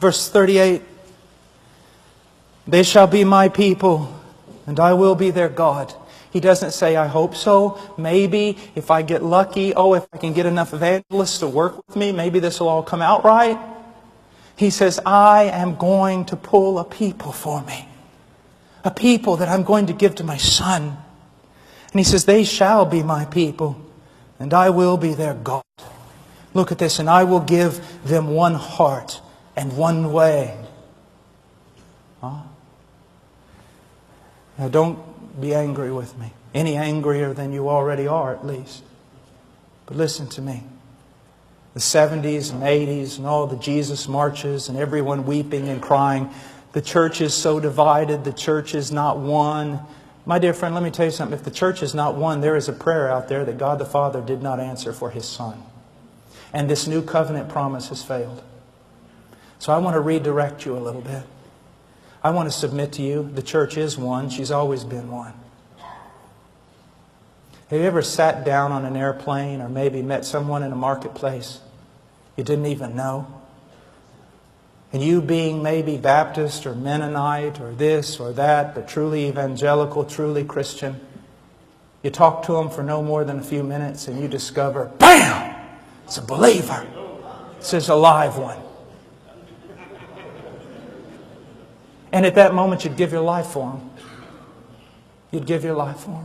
Verse 38. They shall be my people, and I will be their God. He doesn't say, I hope so, maybe, if I get lucky, if I can get enough evangelists to work with me, maybe this will all come out right. He says, I am going to pull a people for me. A people that I'm going to give to my Son. And He says, they shall be my people, and I will be their God. Look at this, and I will give them one heart and one way. Now don't be angry with me. Any angrier than you already are, at least. But listen to me. The 70s and 80s and all the Jesus marches and everyone weeping and crying. The church is so divided. The church is not one. My dear friend, let me tell you something. If the church is not one, there is a prayer out there that God the Father did not answer for His Son. And this new covenant promise has failed. So I want to redirect you a little bit. I want to submit to you, the church is one. She's always been one. Have you ever sat down on an airplane or maybe met someone in a marketplace you didn't even know? And you being maybe Baptist or Mennonite or this or that, but truly evangelical, truly Christian, you talk to them for no more than a few minutes and you discover, bam! It's a believer. It's a live one. And at that moment, you'd give your life for him. You'd give your life for him.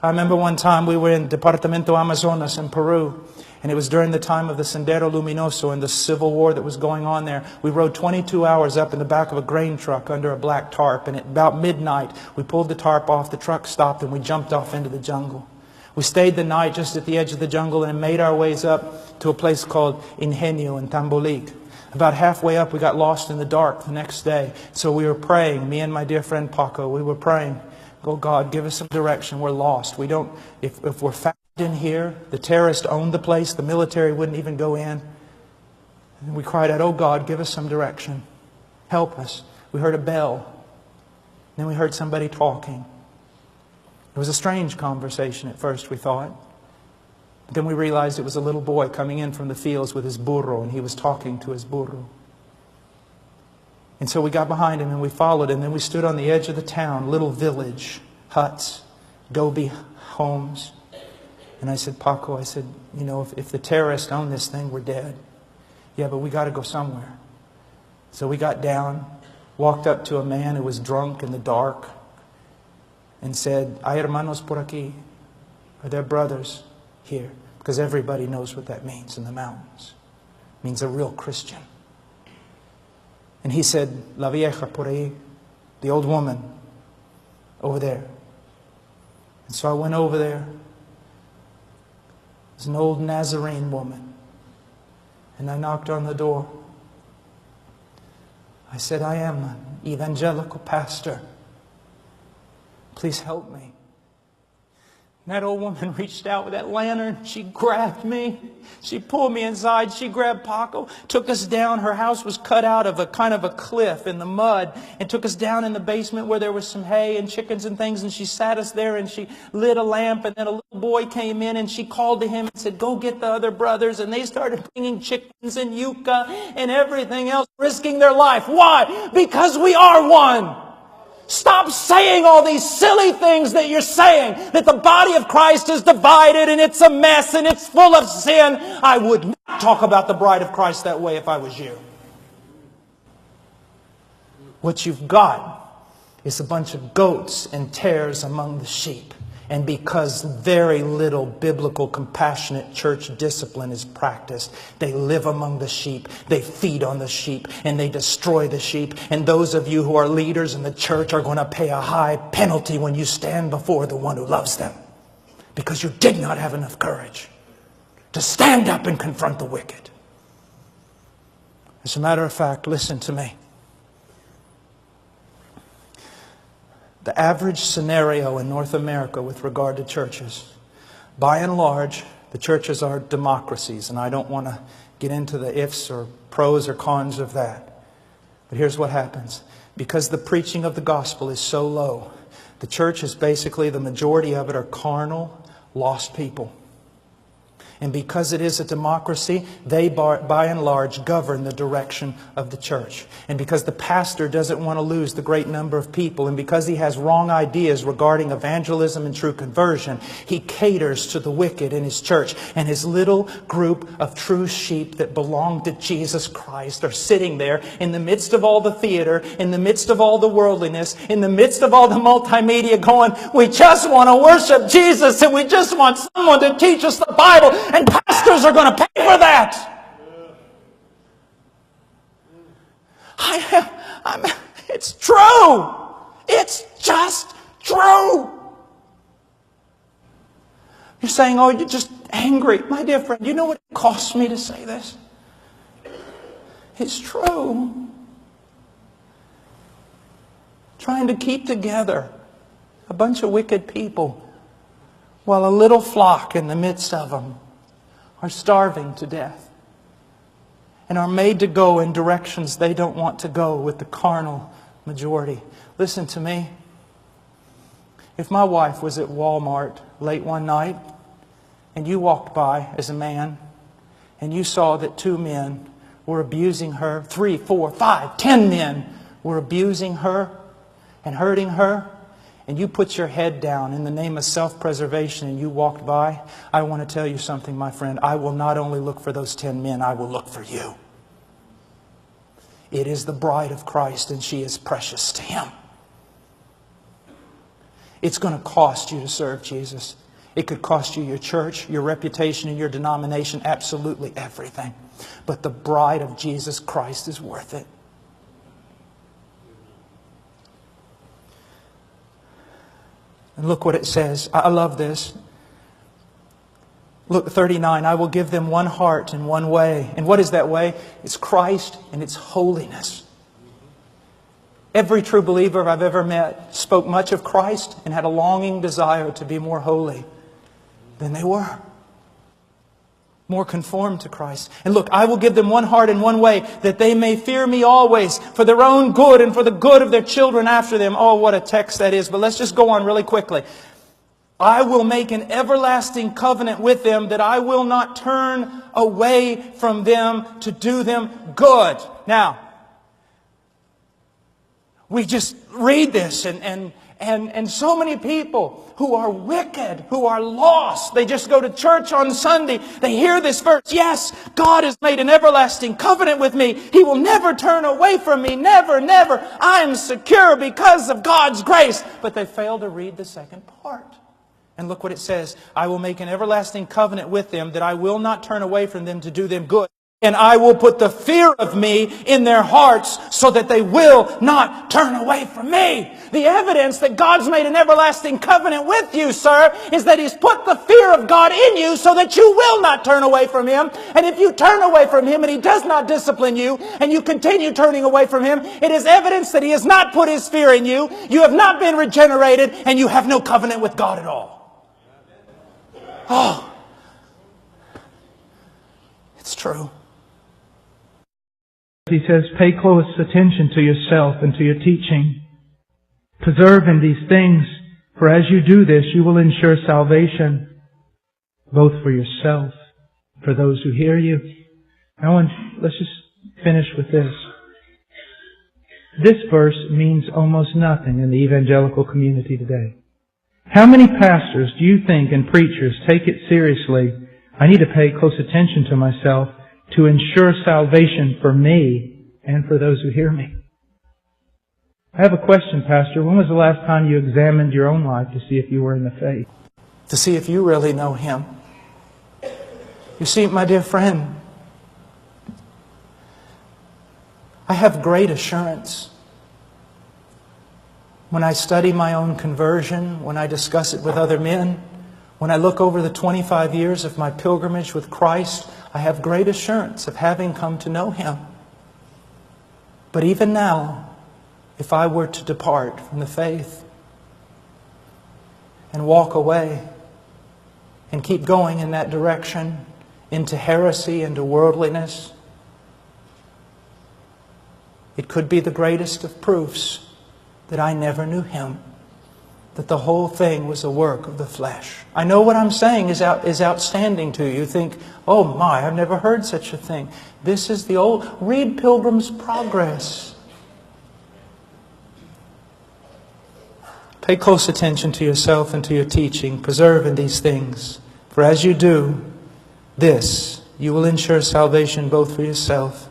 I remember one time we were in Departamento Amazonas in Peru. And it was during the time of the Sendero Luminoso and the civil war that was going on there. We rode 22 hours up in the back of a grain truck under a black tarp. And at about midnight, we pulled the tarp off, the truck stopped, and we jumped off into the jungle. We stayed the night just at the edge of the jungle and made our ways up to a place called Ingenio in Tambolik. About halfway up, we got lost in the dark the next day. So we were praying, me and my dear friend Paco, we were praying, oh God, give us some direction. We're lost. We don't, if we're found in here, the terrorists owned the place, the military wouldn't even go in. And we cried out, oh God, give us some direction. Help us. We heard a bell. Then we heard somebody talking. It was a strange conversation at first, we thought. But then we realized it was a little boy coming in from the fields with his burro, and he was talking to his burro. And so we got behind him and we followed, and then we stood on the edge of the town, little village, huts, adobe homes. And I said, Paco, I said, you know, if the terrorists own this thing, we're dead. Yeah, but we got to go somewhere. So we got down, walked up to a man who was drunk in the dark, and said, hay hermanos por aquí. Are there brothers here? Because everybody knows what that means in the mountains. It means a real Christian. And he said, la vieja por ahí, the old woman over there. And so I went over there. It was an old Nazarene woman. And I knocked on the door. I said, I am an evangelical pastor. Please help me. And that old woman reached out with that lantern. She grabbed me. She pulled me inside. She grabbed Paco, took us down. Her house was cut out of a kind of a cliff in the mud, and took us down in the basement where there was some hay and chickens and things. And she sat us there and she lit a lamp. And then a little boy came in and she called to him and said, go get the other brothers. And they started bringing chickens and yucca and everything else, risking their life. Why? Because we are one. Stop saying all these silly things that you're saying, that the body of Christ is divided and it's a mess and it's full of sin. I would not talk about the bride of Christ that way if I was you. What you've got is a bunch of goats and tares among the sheep. And because very little biblical, compassionate church discipline is practiced, they live among the sheep, they feed on the sheep, and they destroy the sheep. And those of you who are leaders in the church are going to pay a high penalty when you stand before the one who loves them. Because you did not have enough courage to stand up and confront the wicked. As a matter of fact, listen to me. The average scenario in North America with regard to churches, by and large, the churches are democracies. And I don't want to get into the ifs or pros or cons of that. But here's what happens. Because the preaching of the gospel is so low, the church is basically, the majority of it are carnal, lost people. And because it is a democracy, they by and large govern the direction of the church. And because the pastor doesn't want to lose the great number of people, and because he has wrong ideas regarding evangelism and true conversion, he caters to the wicked in his church. And his little group of true sheep that belong to Jesus Christ are sitting there in the midst of all the theater, in the midst of all the worldliness, in the midst of all the multimedia going, we just want to worship Jesus and we just want someone to teach us the Bible, and pastors are going to pay for that. It's true. It's just true. You're saying, oh, you're just angry. My dear friend, you know what it costs me to say this? It's true. Trying to keep together a bunch of wicked people while a little flock in the midst of them are starving to death and are made to go in directions they don't want to go with the carnal majority. Listen to me. If my wife was at Walmart late one night and you walked by as a man and you saw that 2 men were abusing her, 3, 4, 5, 10 men were abusing her and hurting her, and you put your head down in the name of self-preservation and you walked by, I want to tell you something, my friend. I will not only look for those 10 men, I will look for you. It is the bride of Christ and she is precious to Him. It's going to cost you to serve Jesus. It could cost you your church, your reputation, and your denomination, absolutely everything. But the bride of Jesus Christ is worth it. And look what it says. I love this. Look, 39. I will give them one heart and one way. And what is that way? It's Christ and it's holiness. Every true believer I've ever met spoke much of Christ and had a longing desire to be more holy than they were. More conformed to Christ. And look, I will give them one heart and one way, that they may fear me always, for their own good and for the good of their children after them. Oh, what a text that is. But let's just go on really quickly. I will make an everlasting covenant with them, that I will not turn away from them to do them good. Now, we just read this and so many people who are wicked, who are lost, they just go to church on Sunday. They hear this verse. Yes, God has made an everlasting covenant with me. He will never turn away from me. Never, never. I am secure because of God's grace. But they fail to read the second part. And look what it says. I will make an everlasting covenant with them, that I will not turn away from them to do them good. And I will put the fear of me in their hearts so that they will not turn away from me. The evidence that God's made an everlasting covenant with you, sir, is that He's put the fear of God in you so that you will not turn away from Him. And if you turn away from Him and He does not discipline you and you continue turning away from Him, it is evidence that He has not put His fear in you. You have not been regenerated and you have no covenant with God at all. Oh, it's true. He says, pay close attention to yourself and to your teaching. Preserve in these things, for as you do this, you will ensure salvation, both for yourself, for those who hear you. Let's just finish with this. This verse means almost nothing in the evangelical community today. How many pastors do you think and preachers take it seriously? I need to pay close attention to myself to ensure salvation for me and for those who hear me. I have a question, Pastor. When was the last time you examined your own life to see if you were in the faith? To see if you really know Him. You see, my dear friend, I have great assurance when I study my own conversion, when I discuss it with other men, when I look over the 25 years of my pilgrimage with Christ, I have great assurance of having come to know Him. But even now, if I were to depart from the faith and walk away and keep going in that direction, into heresy, into worldliness, it could be the greatest of proofs that I never knew Him. that the whole thing was a work of the flesh. I know what I'm saying is outstanding to you. You think, oh my, I've never heard such a thing. This is the old... Read Pilgrim's Progress. Pay close attention to yourself and to your teaching. Persevere in these things. For as you do this, you will ensure salvation both for yourself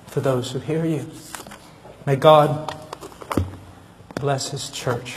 and for those who hear you. May God bless His church.